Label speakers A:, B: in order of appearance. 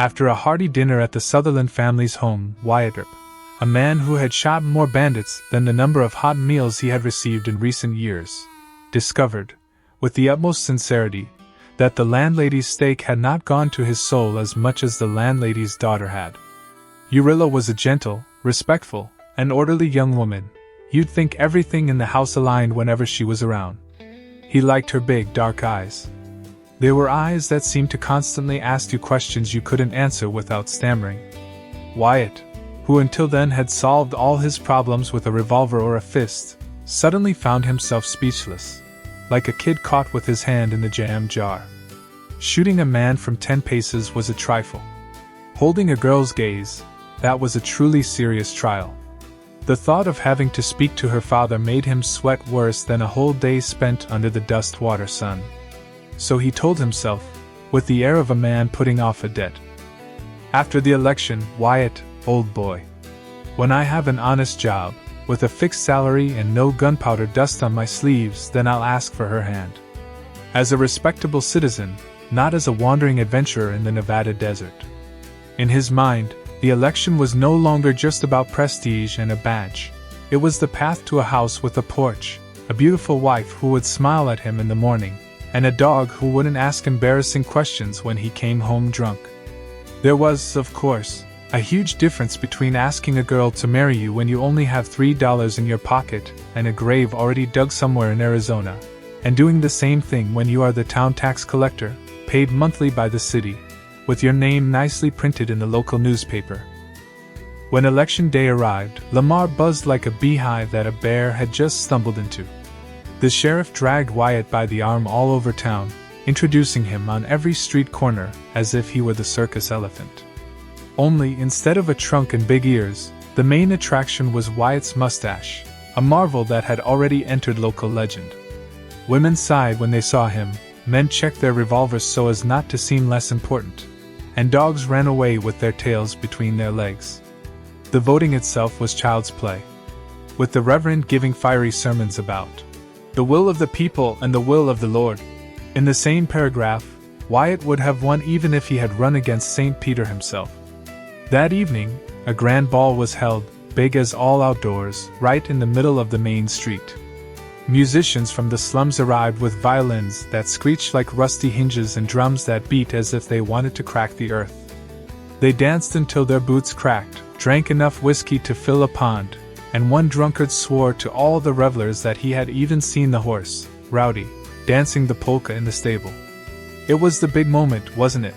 A: After a hearty dinner at the Sutherland family's home, Wyatt Earp, a man who had shot more bandits than the number of hot meals he had received in recent years, discovered, with the utmost sincerity, that the landlady's steak had not gone to his soul as much as the landlady's daughter had. Urilla was a gentle, respectful, and orderly young woman. You'd think everything in the house aligned whenever she was around. He liked her big, dark eyes. They were eyes that seemed to constantly ask you questions you couldn't answer without stammering. Wyatt, who until then had solved all his problems with a revolver or a fist, suddenly found himself speechless, like a kid caught with his hand in the jam jar. Shooting a man from 10 paces was a trifle. Holding a girl's gaze, that was a truly serious trial. The thought of having to speak to her father made him sweat worse than a whole day spent under the dust-water sun. So he told himself, with the air of a man putting off a debt. After the election, Wyatt, old boy. When I have an honest job, with a fixed salary and no gunpowder dust on my sleeves, then I'll ask for her hand. As a respectable citizen, not as a wandering adventurer in the Nevada desert. In his mind, the election was no longer just about prestige and a badge. It was the path to a house with a porch, a beautiful wife who would smile at him in the morning, and a dog who wouldn't ask embarrassing questions when he came home drunk. There was, of course, a huge difference between asking a girl to marry you when you only have $3 in your pocket and a grave already dug somewhere in Arizona, and doing the same thing when you are the town tax collector, paid monthly by the city, with your name nicely printed in the local newspaper. When election day arrived, Lamar buzzed like a beehive that a bear had just stumbled into. The sheriff dragged Wyatt by the arm all over town, introducing him on every street corner as if he were the circus elephant. Only, instead of a trunk and big ears, the main attraction was Wyatt's mustache, a marvel that had already entered local legend. Women sighed when they saw him, men checked their revolvers so as not to seem less important, and dogs ran away with their tails between their legs. The voting itself was child's play, with the Reverend giving fiery sermons about the will of the people and the will of the Lord. In the same paragraph, Wyatt would have won even if he had run against St. Peter himself. That evening, a grand ball was held, big as all outdoors, right in the middle of the main street. Musicians from the slums arrived with violins that screeched like rusty hinges and drums that beat as if they wanted to crack the earth. They danced until their boots cracked, drank enough whiskey to fill a pond, and one drunkard swore to all the revelers that he had even seen the horse, Rowdy, dancing the polka in the stable. It was the big moment, wasn't it?